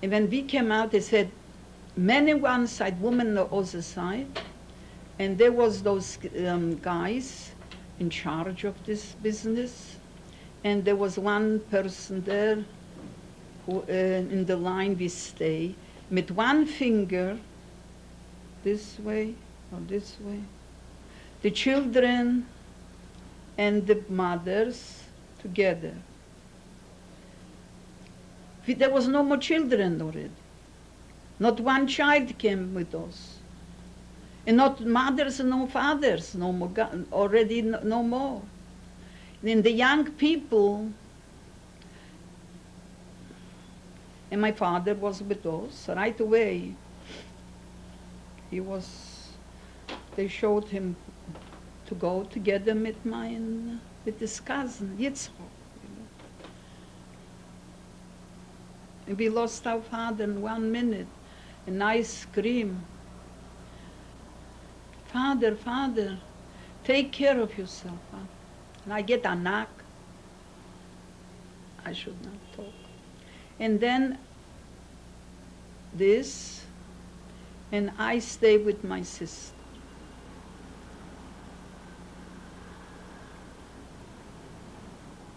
And when we came out, they said, men on one side, women on the other side. And there was those guys in charge of this business. And there was one person there who, in the line we stay, with one finger, this way or this way, the children and the mothers together. There was no more children already. Not one child came with us. And not mothers and no fathers, no more, already no more. And the young people, and my father was with us right away. They showed him to go together with his cousin, Yitzchak. And we lost our father in 1 minute, and I scream, Father, Father, take care of yourself. Father. And I get a knock. I should not talk. And then this, and I stay with my sister.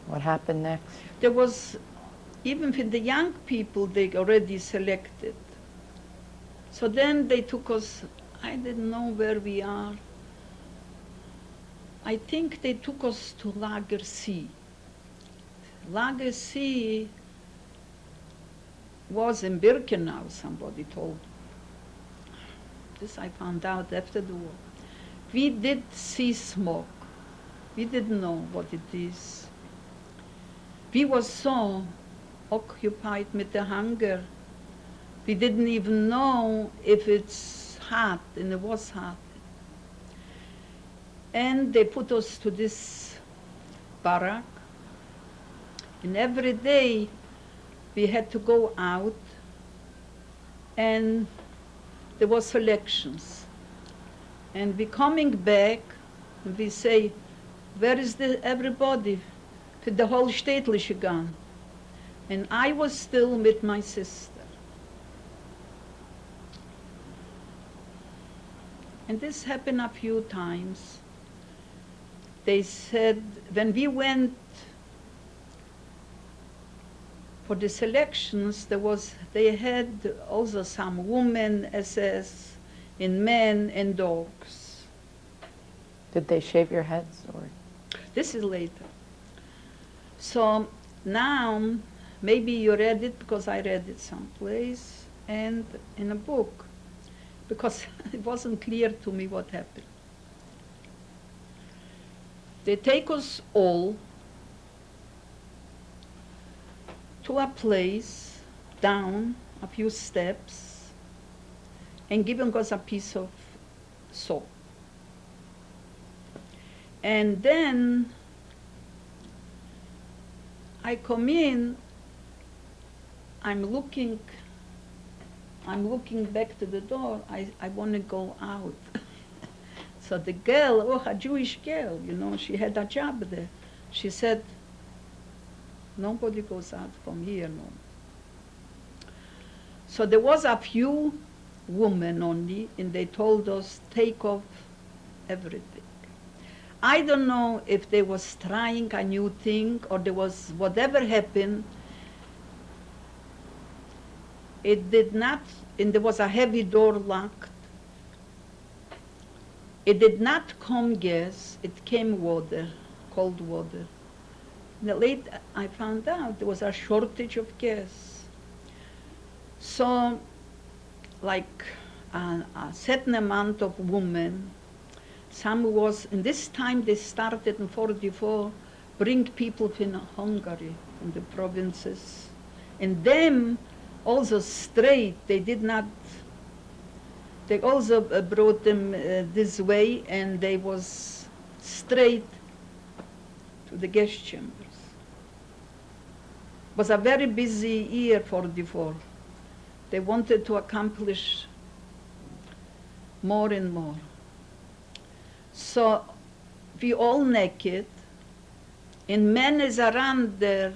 What happened next? There was, even for the young people, they already selected. So then they took us, I didn't know where we are. I think they took us to Lager C. Lager C was in Birkenau, somebody told me. This I found out after the war. We did see smoke. We didn't know what it is. We were so occupied with the hunger. We didn't even know if it's hot, and it was hot. And they put us to this barrack. And every day we had to go out, and there was selections. And we coming back, and we say, where is everybody? For the whole Städtliche gone. And I was still with my sister. And this happened a few times. They said, when we went for the selections, they had also some women SS and men and dogs. Did they shave your heads, or? This is later. So now, maybe you read it because I read it someplace and in a book, because it wasn't clear to me what happened. They take us all to a place down a few steps and giving us a piece of soap. And then I come in, I'm looking back to the door, I want to go out. So the girl, a Jewish girl, she had a job there. She said, nobody goes out from here, no. So there was a few women only, and they told us, take off everything. I don't know if they was trying a new thing, or there was whatever happened. It did not, and there was a heavy door locked. It did not come gas, it came water, cold water. Late I found out there was a shortage of gas. So, like a certain amount of women, some was, in this time they started in 1944, bring people from Hungary, from the provinces. And them also straight, they also brought them this way, and they was straight to the gas chambers. It was a very busy year, 1944. They wanted to accomplish more and more. So we all naked, and men is around there,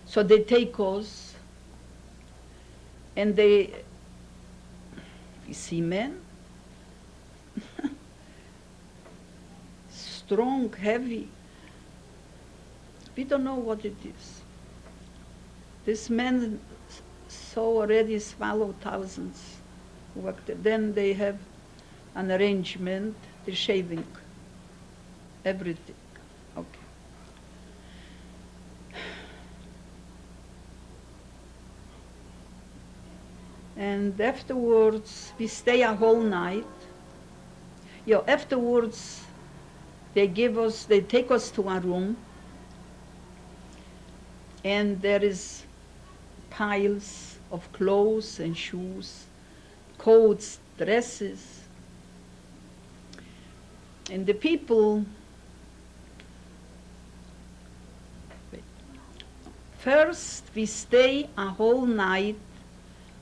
so they take us. And we see men, strong, heavy. We don't know what it is. This man so already swallowed thousands. Then they have an arrangement, the shaving, everything. Okay. And afterwards, we stay a whole night. Afterwards, they take us to a room, and there is piles of clothes and shoes, coats, dresses. And the people, first we stay a whole night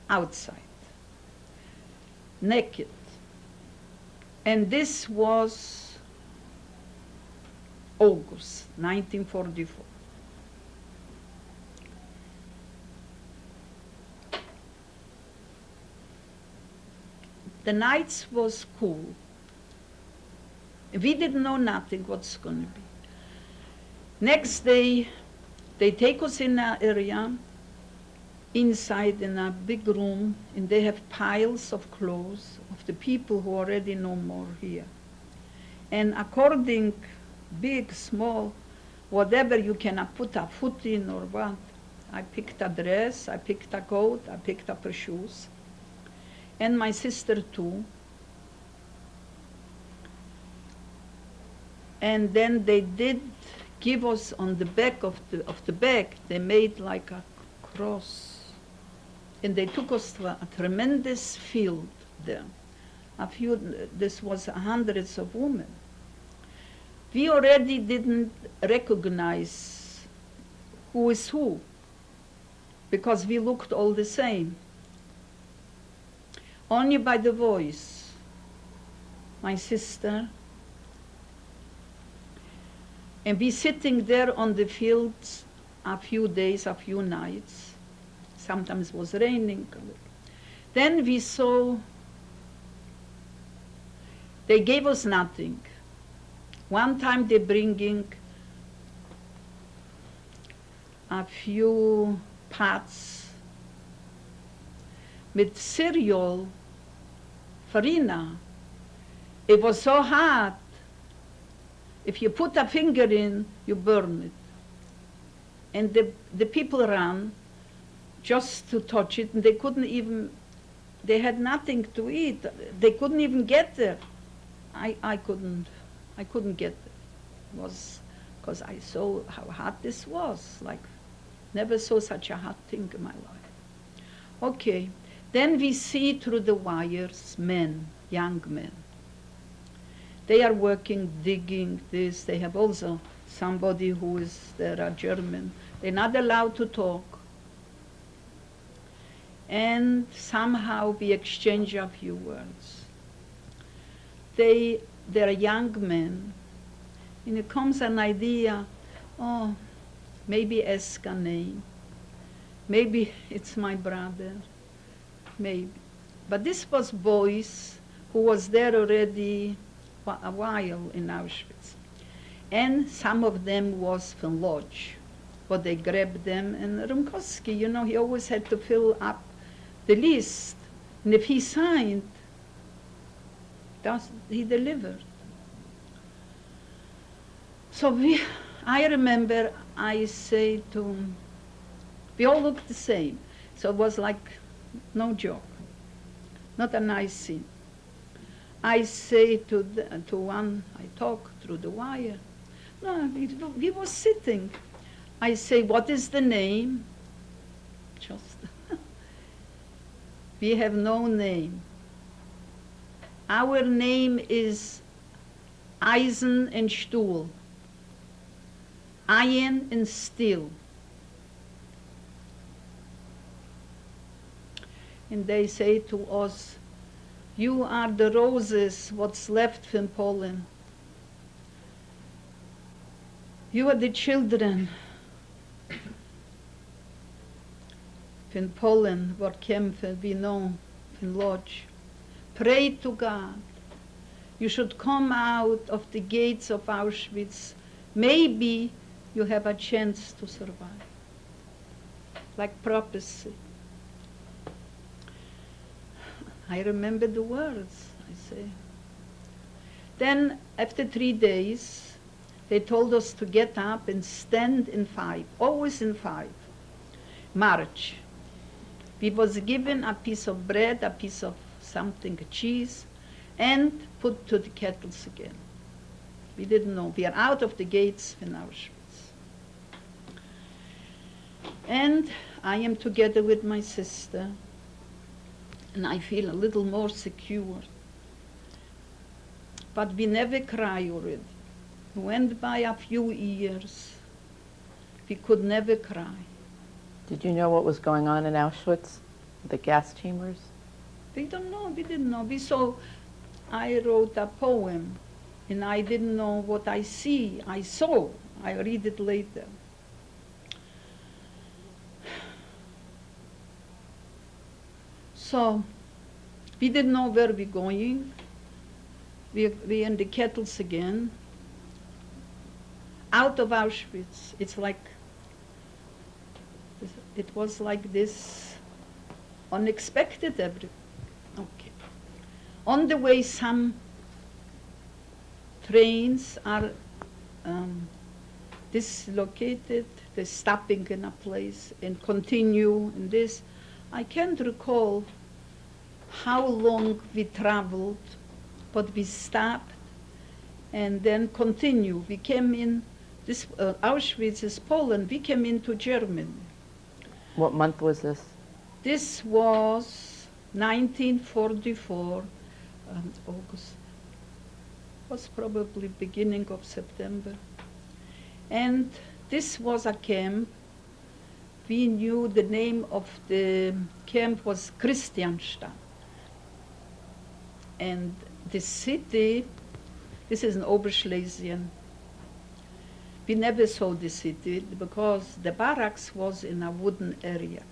outside, naked. And this was August 1944. The nights was cool. We didn't know nothing what's going to be. Next day, they take us in an area, inside in a big room, and they have piles of clothes of the people who already no more here. And according, big, small, whatever you can put a foot in or what, I picked a dress, I picked a coat, I picked up a shoes, and my sister too. And then they did give us on the back of the bag, they made like a cross. And they took us to a tremendous field there. This was hundreds of women. We already didn't recognize who is who, because we looked all the same. Only by the voice. My sister, and we sitting there on the fields a few days, a few nights. Sometimes it was raining. Then we saw, they gave us nothing. One time they bringing a few pots with cereal, farina. It was so hot. If you put a finger in, you burn it. And the people ran just to touch it, and they couldn't even, they had nothing to eat. They couldn't even get there. I couldn't get there. It was because I saw how hot this was. Like, never saw such a hot thing in my life. Okay, then we see through the wires men, young men. They are working, digging this. They have also somebody who is there, a German. They're not allowed to talk. And somehow we exchange a few words. They're young men. And it comes an idea, oh, maybe ask a name. Maybe it's my brother, maybe. But this was boys who was there already a while in Auschwitz. And some of them was from Lodz, but they grabbed them. And Rumkowski, you know, he always had to fill up the list. And if he signed, he delivered. So I remember I say to him, we all looked the same. So it was like no joke, not a nice scene. I say to one, I talk through the wire. No, we were sitting. I say, what is the name? Just, we have no name. Our name is Eisen and Stuhl. Iron and steel. And they say to us, you are the roses, what's left from Poland. You are the children. in Poland, what came from, we know, in Lodz. Pray to God. You should come out of the gates of Auschwitz. Maybe you have a chance to survive. Like prophecy. I remember the words, I say. Then, after 3 days, they told us to get up and stand in 5, always in 5. March. We was given a piece of bread, a piece of something, a cheese, and put to the kettles again. We didn't know. We are out of the gates in Auschwitz. And I am together with my sister, and I feel a little more secure. But we never cry already. Went by a few years. We could never cry. Did you know what was going on in Auschwitz, the gas chambers? We don't know, we didn't know. We saw, I wrote a poem, and I didn't know what I see. I saw, I read it later. So, we didn't know where we're going. We're in the kettles again. Out of Auschwitz, it's like, it was like this unexpected everything. Okay. On the way, some trains are dislocated, they're stopping in a place and continue in this. I can't recall how long we traveled, but we stopped and then continue. We came in, this Auschwitz is Poland, we came into Germany. What month was this? This was 1944, August, was probably beginning of September. And this was a camp. We knew the name of the camp was Christianstadt. And the city, this is in Oberschlesien. We never saw the city because the barracks was in a wooden area.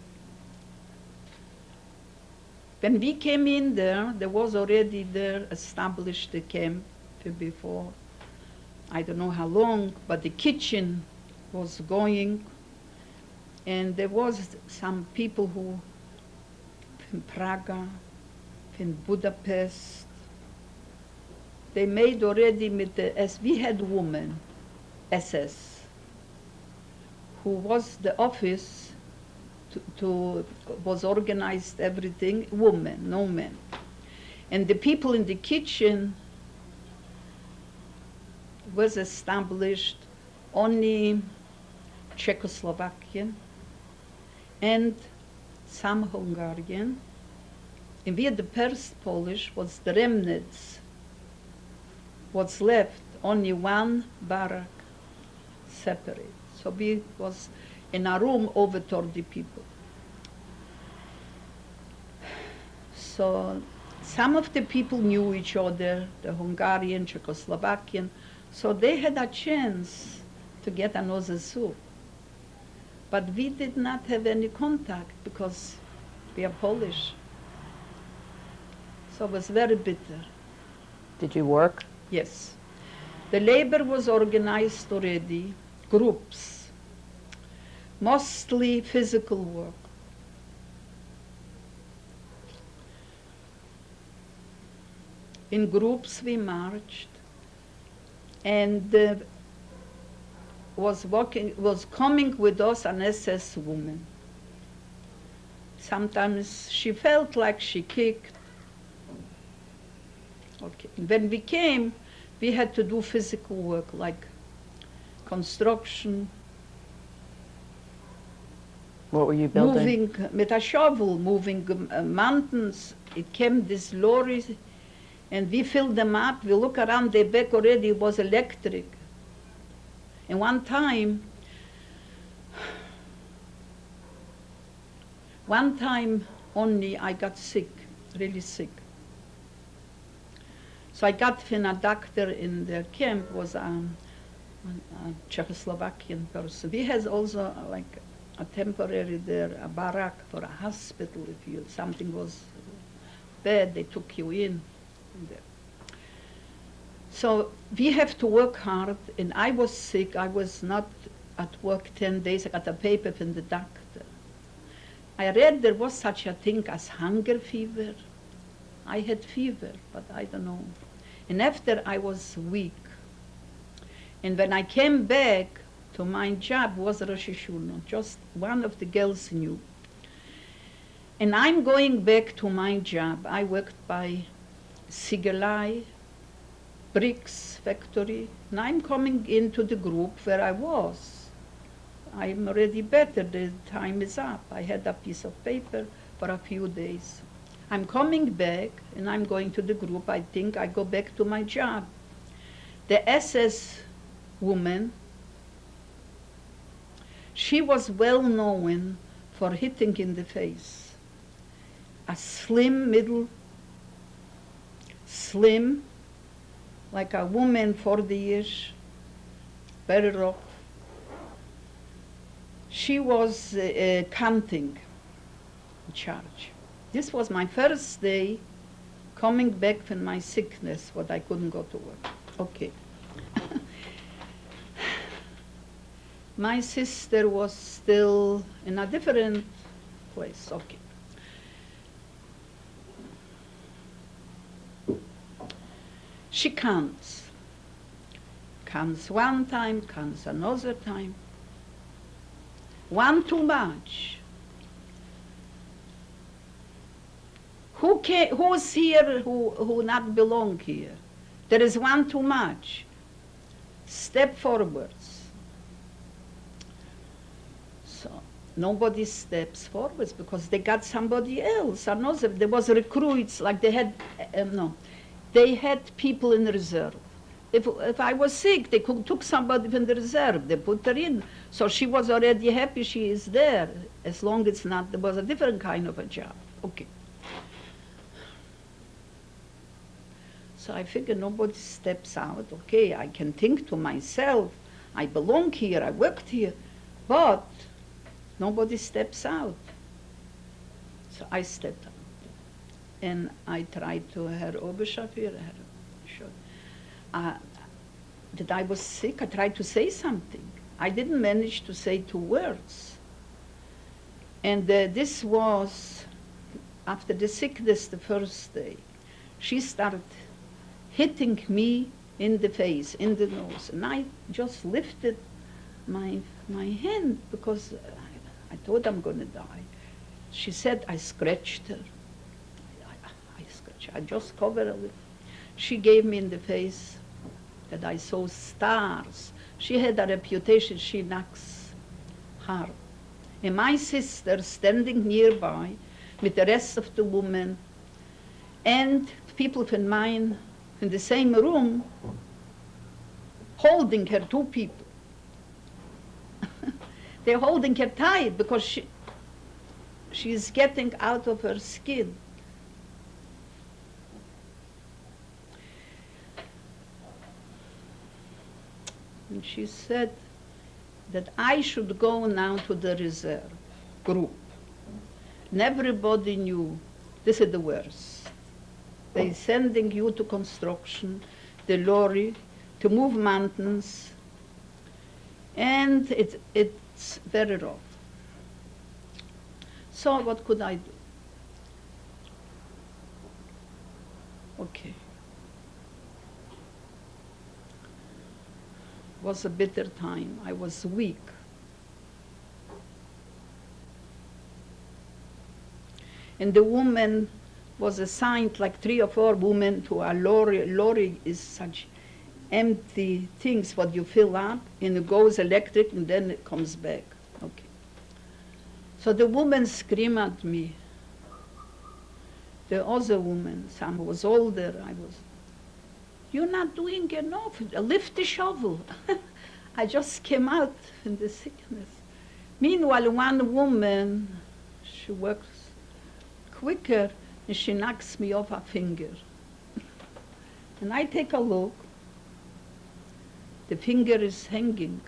When we came in there was already there established the camp before. I don't know how long, but the kitchen was going. And there was some people who, from Prague, from Budapest, they made already with the, as we had women, SS, who was the office was organized everything, women, no men. And the people in the kitchen was established only Czechoslovakian and some Hungarian. And we, the first Polish, was the remnants. What's left, only one barrack separate. So we was in a room over 30 people. So some of the people knew each other, the Hungarian, Czechoslovakian, so they had a chance to get another soup. But we did not have any contact because we are Polish. So it was very bitter. Did you work? Yes. The labor was organized already, groups, mostly physical work. In groups we marched, and was coming with us an SS woman. Sometimes she felt like she kicked. Okay. When we came, we had to do physical work like construction. What were you building? Moving with a shovel, moving mountains. It came these lorries, and we filled them up. We look around the back already, it was electric. And one time only I got sick, really sick. So I got from a doctor in the camp, was a Czechoslovakian person. We had also like a temporary there, a barrack for a hospital. If you something was bad, they took you in. So we have to work hard, and I was sick. I was not at work 10 days. I got a paper from the doctor. I read there was such a thing as hunger fever. I had fever, but I don't know. And after I was weak. And when I came back to my job was Rosh Hashanah, just one of the girls knew. And I'm going back to my job. I worked by Sigelei bricks factory, and I'm coming into the group where I was. I'm already better, the time is up. I had a piece of paper for a few days. I'm coming back, and I'm going to the group. I think I go back to my job. The SS woman, she was well known for hitting in the face. A slim, slim, like a woman 40 years, very rough. She was counting in charge. This was my first day coming back from my sickness, what I couldn't go to work. Okay. My sister was still in a different place. Okay. She counts. Counts one time, counts another time. One too much. Who's here who not belong here? There is one too much. Step forwards. So nobody steps forwards because they got somebody else. Another, there was recruits, like they had, they had people in reserve. If I was sick, they took somebody from the reserve, they put her in. So she was already happy she is there, as long as there was a different kind of a job. Okay. So I figure nobody steps out. Okay, I can think to myself, I belong here, I worked here, but nobody steps out. So I stepped out. And I tried to Herr Oberschaffer, that I was sick. I tried to say something. I didn't manage to say 2 words. And this was after the sickness the first day. She started hitting me in the face, in the nose. And I just lifted my hand because I thought I'm going to die. She said I scratched her. I just covered a little. She gave me in the face that I saw stars. She had a reputation, she knocks hard. And my sister standing nearby with the rest of the women and people from mine in the same room holding her, 2 people. They're holding her tight because she's getting out of her skin. And she said that I should go now to the reserve group. And everybody knew this is the worst. They're sending you to construction, the lorry, to move mountains, and it's very rough. So what could I do? Okay. It was a bitter time. I was weak. And the woman was assigned, like 3 or 4 women, to a lorry. Lorry is such empty things what you fill up, and it goes electric, and then it comes back. Okay. So the woman screamed at me. The other woman, some was older, you're not doing enough. Lift the shovel. I just came out in the sickness. Meanwhile, one woman, she works quicker, and she knocks me off a finger. And I take a look. The finger is hanging.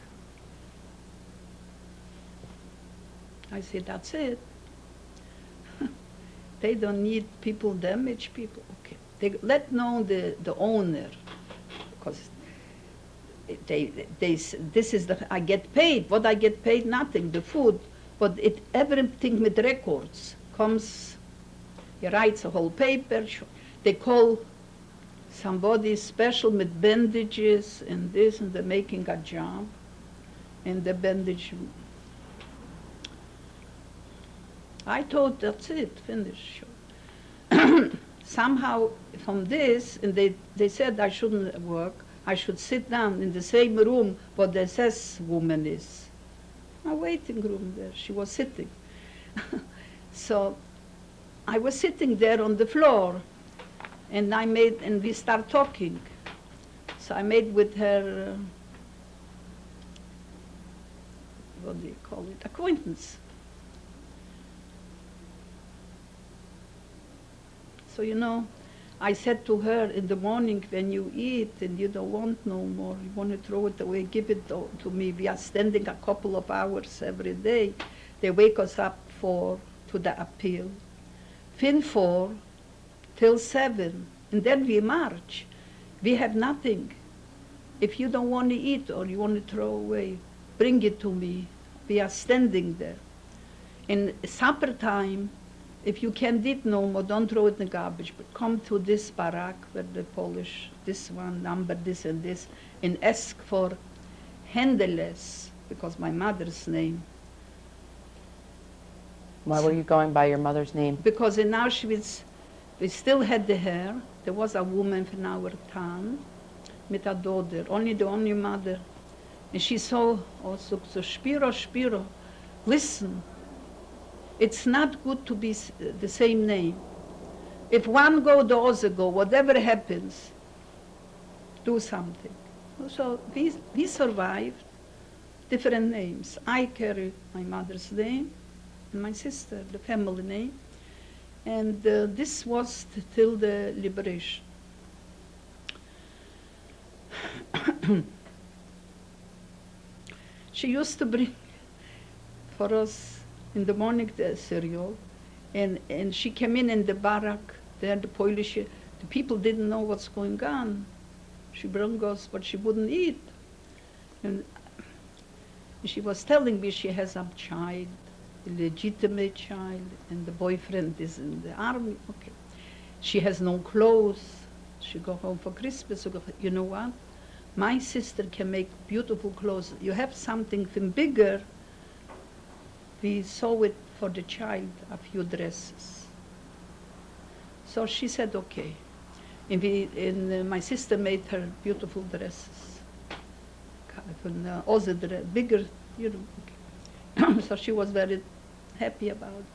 I said, that's it. They don't need people, damage people. Okay. They let know the owner, because this is I get paid. What I get paid, nothing, the food. But everything with records comes, he writes a whole paper. They call somebody special with bandages and this, and they're making a job. And the bandage, I thought that's it, finished. Somehow from this, and they said I shouldn't work, I should sit down in the same room where the SS woman is. A waiting room there, she was sitting. So I was sitting there on the floor, and we start talking. So I made with her, what do you call it, acquaintance. So, you know, I said to her in the morning, when you eat and you don't want no more, you want to throw it away, give it to me. We are standing a couple of hours every day. They wake us up to the appeal. Fin 4 till 7, and then we march. We have nothing. If you don't want to eat or you want to throw away, bring it to me. We are standing there. In supper time, if you can't eat no more, don't throw it in the garbage, but come to this barrack where the Polish, this one, number this and this, and ask for Hendeles, because my mother's name. Why were you going by your mother's name? Because in Auschwitz, we still had the hair. There was a woman from our town with a daughter, the only mother. And she saw also, so Spiro, Spiro, listen, it's not good to be the same name. If one go, the other go, whatever happens, do something. So we survived different names. I carry my mother's name and my sister, the family name. And this was till the liberation. She used to bring for us in the morning the cereal, and she came in the barrack, there the Polish, the people didn't know what's going on. She brought us what she wouldn't eat. And she was telling me she has a child, a legitimate child, and the boyfriend is in the army. Okay. She has no clothes. She go home for Christmas. You know what? My sister can make beautiful clothes. You have something bigger. We sew it for the child, a few dresses. So she said, okay. And my sister made her beautiful dresses. Also bigger, you know. Okay. So she was very happy about it.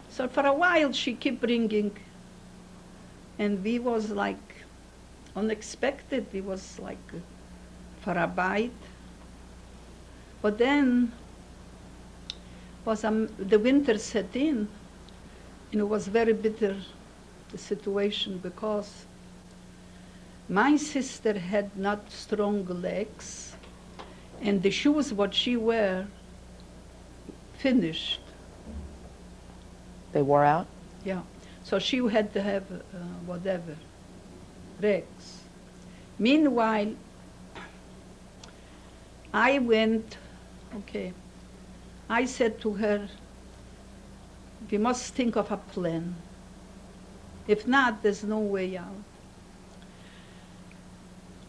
So for a while she kept bringing, and we was like unexpected. We was like for a bite. But then was the winter set in, and it was very bitter, the situation, because my sister had not strong legs, and the shoes what she wear finished. They wore out? Yeah. So she had to have whatever, rags. Meanwhile, I went, okay, I said to her, we must think of a plan. If not, there's no way out.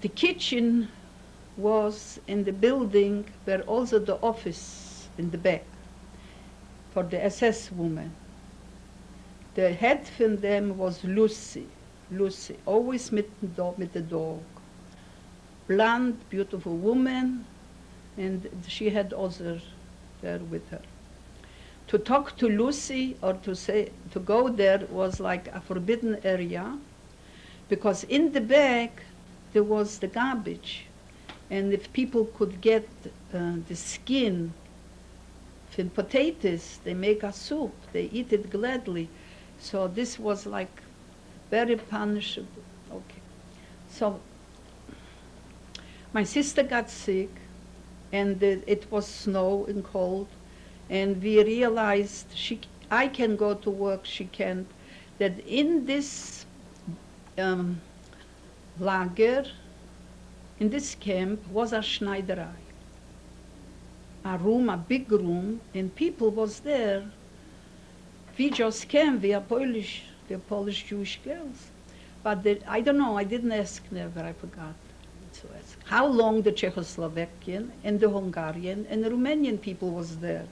The kitchen was in the building where also the office in the back for the SS woman. The head from them was Lucy, always with the dog. Blonde, beautiful woman, and she had others there with her. To talk to Lucy or to go there was like a forbidden area, because in the back there was the garbage, and if people could get the skin from potatoes, they make a soup, they eat it gladly. So this was like very punishable. Okay. So my sister got sick, and it was snow and cold, And we realized I can go to work, she can't. That in this lager, in this camp, was a Schneiderei. A room, a big room, and people was there. We just came, we are Polish Jewish girls. But I don't know, I didn't ask never, I forgot to ask. How long the Czechoslovakian and the Hungarian and the Romanian people was there?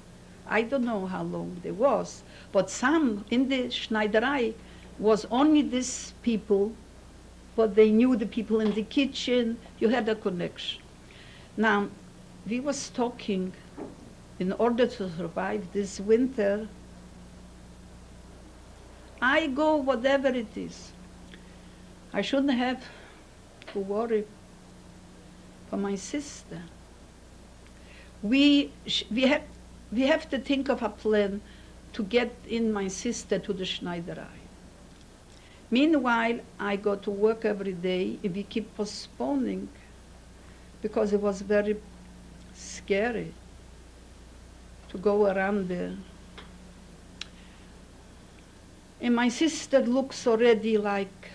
I don't know how long they was, but some in the Schneiderei was only these people, but they knew the people in the kitchen, you had a connection. Now, we was talking, in order to survive this winter, I go whatever it is. I shouldn't have to worry for my sister. We have to think of a plan to get in my sister to the Schneiderei. Meanwhile, I go to work every day, and we keep postponing because it was very scary to go around there. And my sister looks already like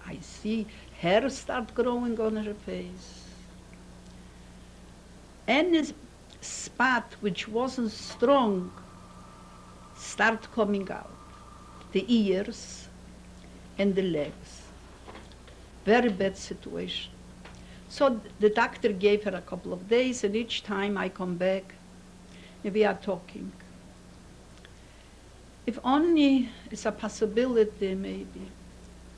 I see hair start growing on her face. Any spot which wasn't strong start coming out. The ears and the legs. Very bad situation. So the doctor gave her a couple of days, and each time I come back, and we are talking. If only it's a possibility, maybe,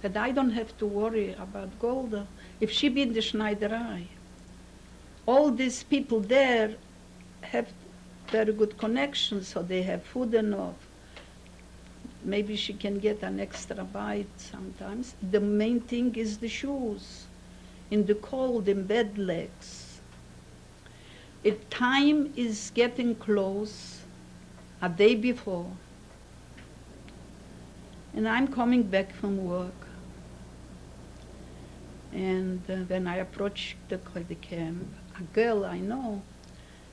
that I don't have to worry about Golda. If she be in the Schneiderei, all these people there have very good connections, so they have food enough. Maybe she can get an extra bite sometimes. The main thing is the shoes. In the cold, in bed legs. Time is getting close, a day before. And I'm coming back from work. And when I approach the camp, a girl I know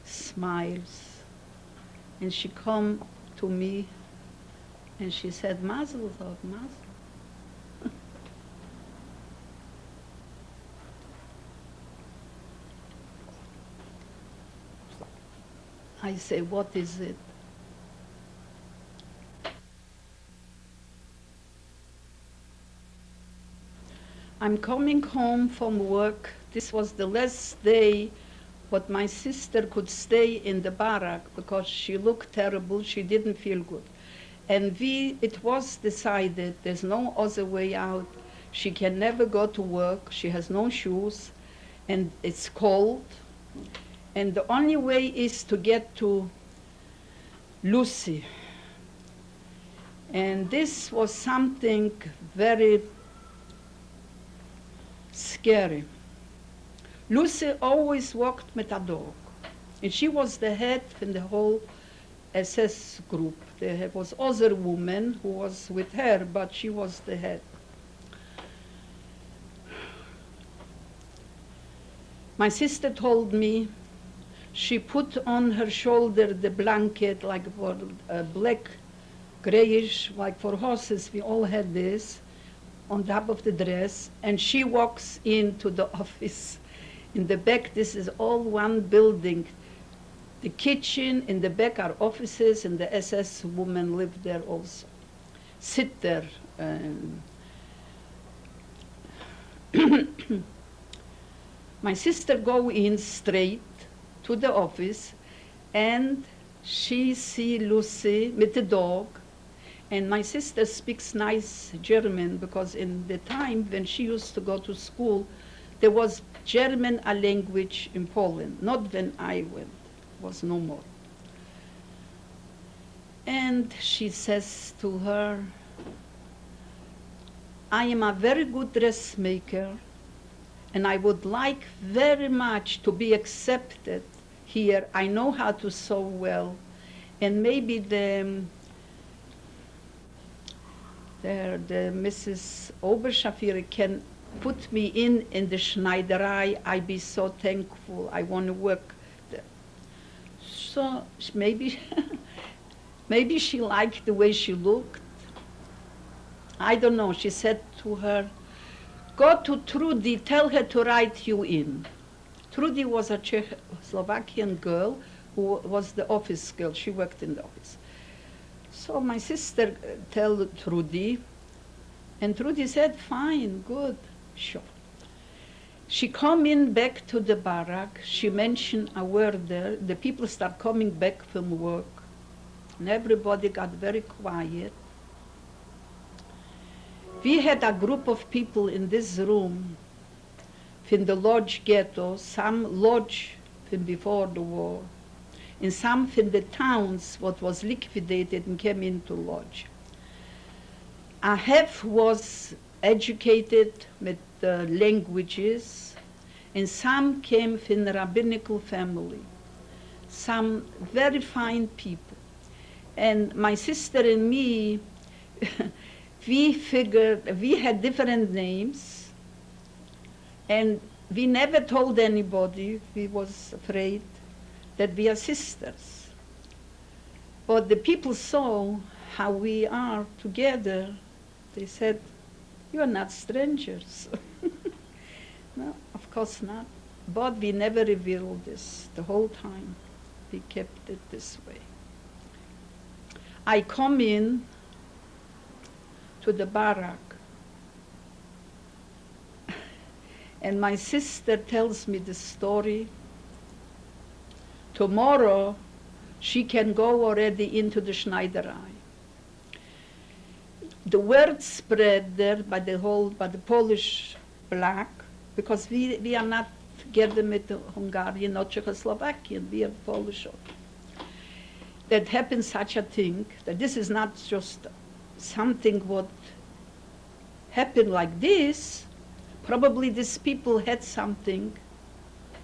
smiles. And she come to me and she said, Mazel tov, Mazel. I say, what is it? I'm coming home from work. This was the last day but my sister could stay in the barrack because she looked terrible, she didn't feel good. And it was decided there's no other way out. She can never go to work, she has no shoes, and it's cold. And the only way is to get to Lucy. And this was something very scary. Lucy always walked with a dog. And she was the head in the whole SS group. There was other woman who was with her, but she was the head. My sister told me she put on her shoulder the blanket like for black, grayish, like for horses. We all had this on top of the dress, and she walks into the office. In the back, this is all one building. The kitchen, in the back are offices, and the SS women live there also. Sit there. My sister go in straight to the office, and she see Lucy with the dog, and my sister speaks nice German because in the time when she used to go to school, there was German a language in Poland, not when I went, was no more. And she says to her, I am a very good dressmaker, and I would like very much to be accepted here. I know how to sew well, and maybe the Mrs. Oberschaffer can put me in the Schneiderei. I be so thankful. I want to work there. So maybe, maybe she liked the way she looked. I don't know. She said to her, "Go to Trudy, tell her to write you in." Trudy was a Czechoslovakian girl who was the office girl. She worked in the office. So my sister tell Trudy, and Trudy said, "Fine, good, sure." She come in back to the barrack. She mentioned a word there. The people start coming back from work, and everybody got very quiet. We had a group of people in this room from the Lodz ghetto, some Lodz from before the war, and some from the towns what was liquidated and came into Lodz. A half was educated with languages, and some came from the rabbinical family, some very fine people. And my sister and me, we figured, we had different names, and we never told anybody. We was afraid that we are sisters. But the people saw how we are together. They said, "You are not strangers." No, of course not. But we never revealed this the whole time. We kept it this way. I come in to the barrack, and my sister tells me the story. Tomorrow, she can go already into the Schneiderei. The word spread there by the Polish black, because we are not together with the Hungarian or Czechoslovakian, we are Polish. That happened such a thing, that this is not just something what happened like this. Probably these people had something,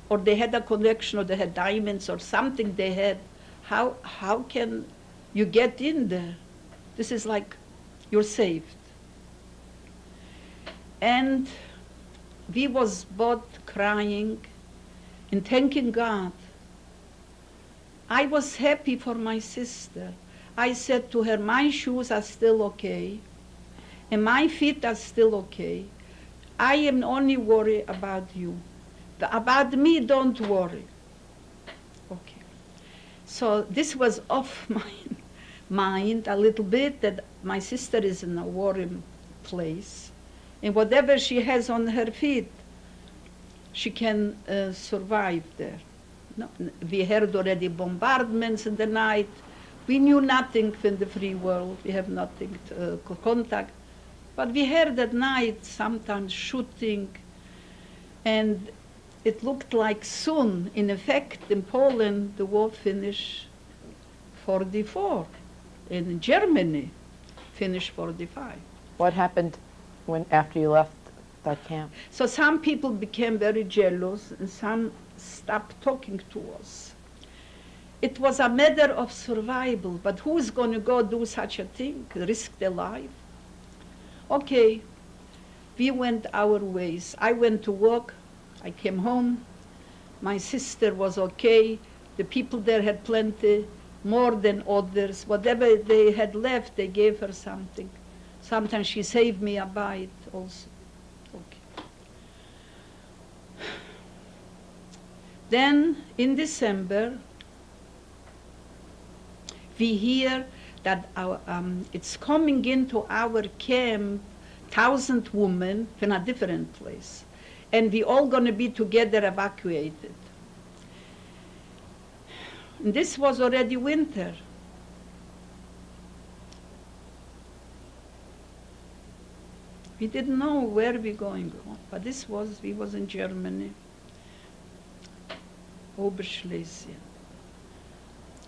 or they had a connection, or they had diamonds, or something they had. How can you get in there? This is like you're saved. And we was both crying and thanking God. I was happy for my sister. I said to her, "My shoes are still okay, and my feet are still okay. I am only worried about you. About me, don't worry." Okay. So this was off my mind a little bit, that my sister is in a warm place, and whatever she has on her feet, she can survive there. No, we heard already bombardments in the night. We knew nothing from the free world. We have nothing to contact. But we heard at night sometimes shooting, and it looked like soon, in effect, in Poland, the war finished 44. In Germany, finished 45. What happened after you left that camp? So some people became very jealous, and some stopped talking to us. It was a matter of survival, but who's going to go do such a thing, risk their life? Okay, we went our ways. I went to work, I came home, my sister was okay, the people there had plenty, more than others. Whatever they had left, they gave her something. Sometimes she saved me a bite also. Okay. Then in December, we hear that it's coming into our camp 1,000 women from a different place, and we all going to be together evacuated. And this was already winter. We didn't know where we going, but we was in Germany, Oberschlesien.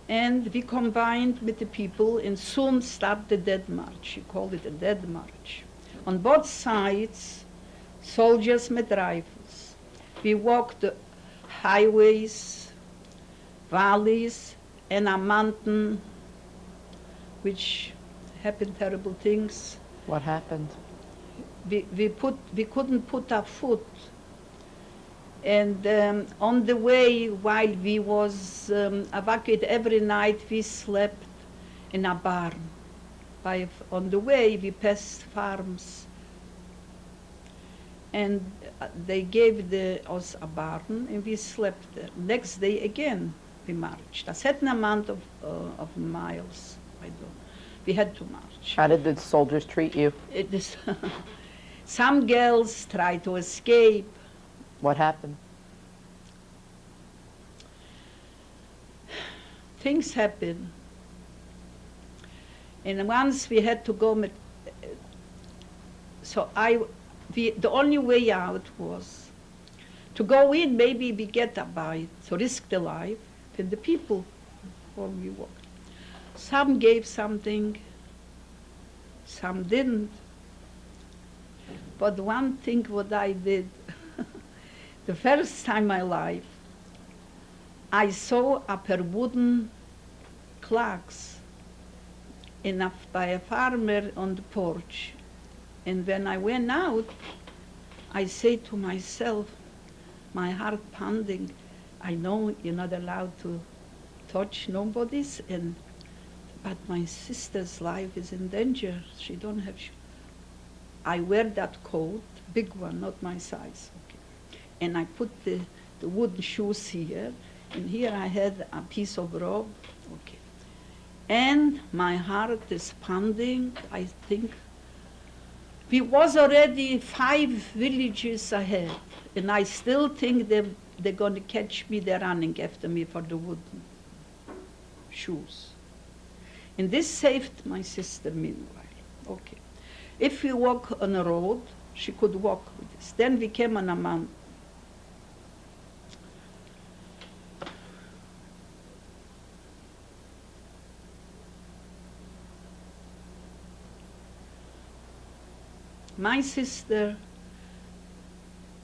And we combined with the people and soon started the Dead March. You called it a Dead March. On both sides, soldiers with rifles. We walked the highways, valleys, and a mountain, which happened terrible things. What happened? we couldn't put our foot. And on the way, while we was evacuated every night, we slept in a barn. On the way, we passed farms. And they gave us a barn, and we slept there. Next day again, we marched. A certain amount of miles. We had to march. How did the soldiers treat you? Some girls tried to escape. What happened? Things happen. And once we had to go, the only way out was to go in, maybe we get a bite, to risk the life, and the people before we walked. Some gave something, some didn't. But one thing what I did, the first time in my life, I saw a pair of wooden clocks by a farmer on the porch. And when I went out, I say to myself, my heart pounding, I know you're not allowed to touch nobody's, but my sister's life is in danger. She don't have I wear that coat, big one, not my size. Okay. And I put the wooden shoes here, and here I had a piece of rope. Okay. And my heart is pounding. I think we was already 5 villages ahead, and I still think they're going to catch me. They're running after me for the wooden shoes. And this saved my sister meanwhile. Okay. If we walk on a road, she could walk with us. Then we came on a mountain. My sister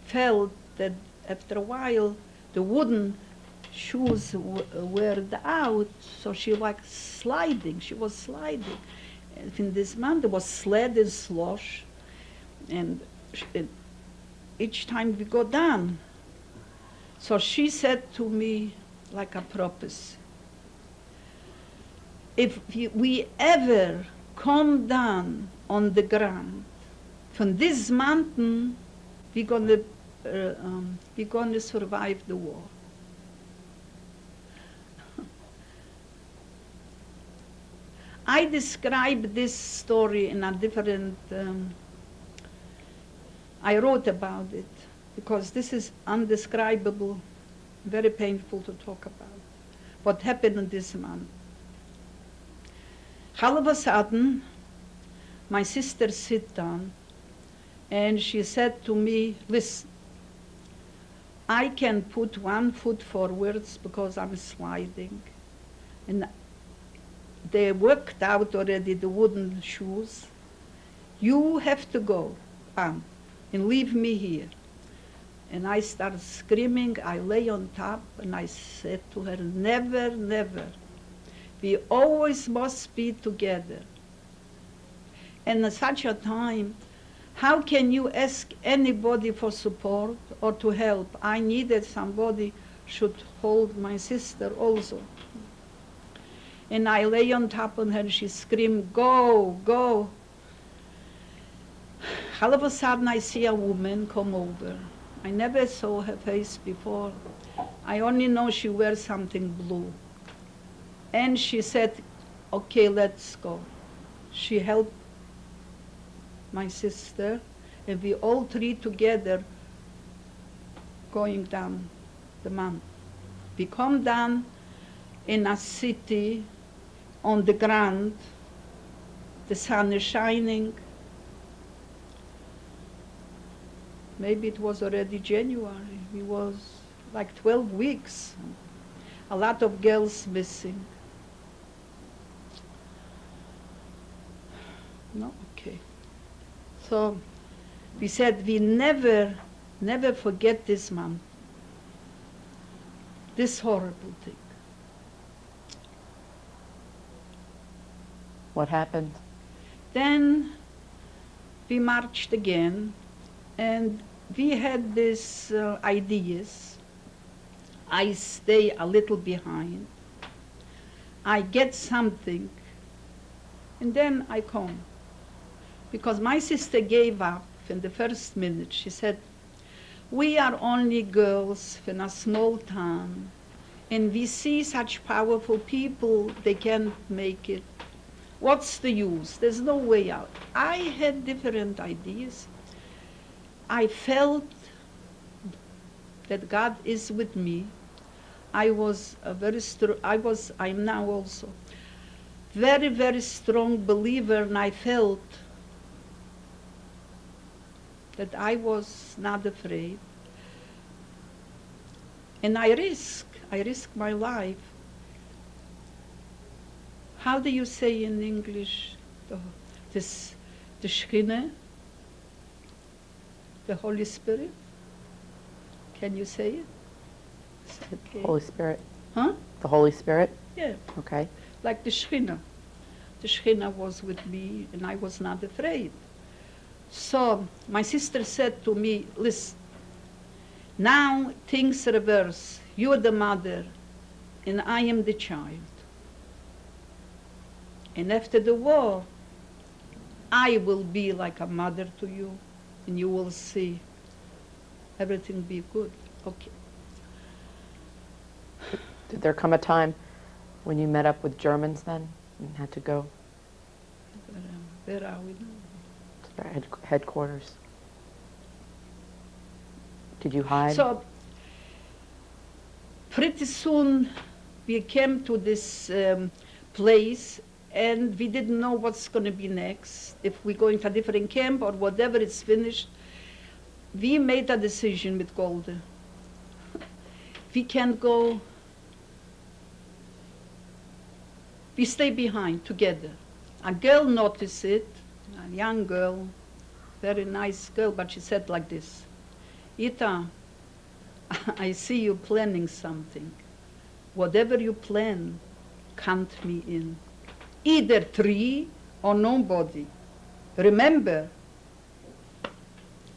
felt that after a while the wooden shoes were out, so she was sliding. She was sliding. And in this mountain there was sled and slush, and each time we go down. So she said to me like a prophecy, if we ever come down on the ground from this mountain, we're gonna survive the war. I describe this story in a different, I wrote about it because this is undescribable, very painful to talk about, what happened in this month. All of a sudden, my sister sit down and she said to me, listen, I can put 1 foot forwards because I'm sliding. And they worked out already the wooden shoes. You have to go and leave me here. And I started screaming. I lay on top and I said to her, never, never. We always must be together. And at such a time, how can you ask anybody for support or to help? I needed somebody should hold my sister also. And I lay on top of her and she screamed, go, go. All of a sudden I see a woman come over. I never saw her face before. I only know she wears something blue. And she said, okay, let's go. She helped my sister, and we all 3 together going down the mountain. We come down in a city on the ground. The sun is shining. Maybe it was already January. It was like 12 weeks. A lot of girls missing. No, okay. So we said we never forget this month, this horrible thing. What happened? Then we marched again, and we had these ideas. I stay a little behind. I get something, and then I come. Because my sister gave up in the first minute. She said, we are only girls in a small town, and we see such powerful people, they can't make it. What's the use? There's no way out. I had different ideas. I felt that God is with me. I was a very I'm now also very, very strong believer, and I felt that I was not afraid. And I risk my life. How do you say in English, the Shekhinah, the Holy Spirit? Can you say it? Okay. Holy Spirit. Huh? The Holy Spirit? Yeah, Okay. like the Shekhinah. The Shekhinah was with me, and I was not afraid. So my sister said to me, listen, now things reverse. You're the mother, and I am the child. And after the war, I will be like a mother to you, and you will see everything be good. Okay. Did there come a time when you met up with Germans then and had to go Where are we now? to their headquarters? Did you hide? So pretty soon we came to this place, and we didn't know what's going to be next, if we're going to a different camp or whatever, it's finished. We made a decision with Golda. We can't go. We stay behind together. A girl noticed it, a young girl, very nice girl, but she said like this, Ita, I see you planning something. Whatever you plan, count me in. Either 3 or nobody. Remember.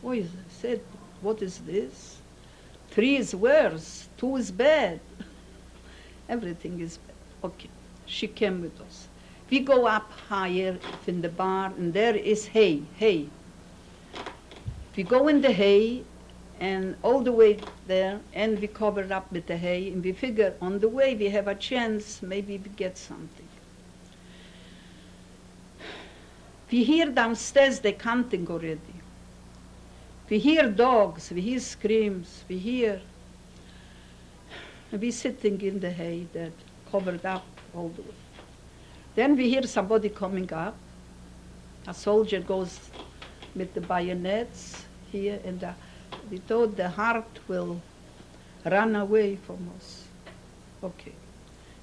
Oh, I said, what is this? 3 is worse, 2 is bad. Everything is bad. Okay, she came with us. We go up higher in the bar, and there is hay. We go in the hay, and all the way there, and we cover it up with the hay, and we figure on the way we have a chance, maybe we get something. We hear downstairs they counting already. We hear dogs, we hear screams, we sitting in the hay that covered up all the way. Then we hear somebody coming up. A soldier goes with the bayonets here, and we thought the heart will run away from us. Okay.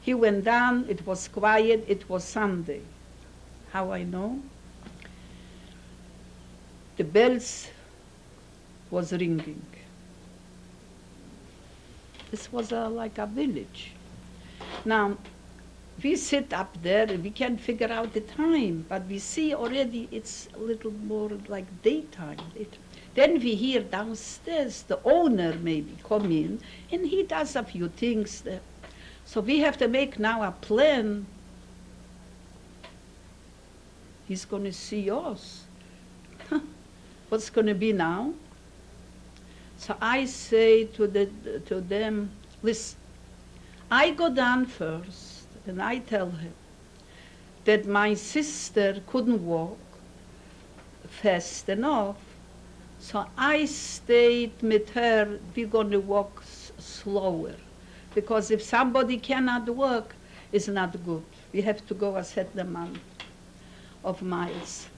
He went down, it was quiet, it was Sunday. How I know? The bells was ringing. This was like a village. Now, we sit up there, and we can't figure out the time, but we see already it's a little more like daytime. Then we hear downstairs the owner maybe come in, and he does a few things there. So we have to make now a plan. He's going to see us. What's going to be now? So I say to them, listen, I go down first, and I tell him that my sister couldn't walk fast enough, so I stayed with her. We're going to walk slower, because if somebody cannot walk, it's not good. We have to go a certain amount of miles.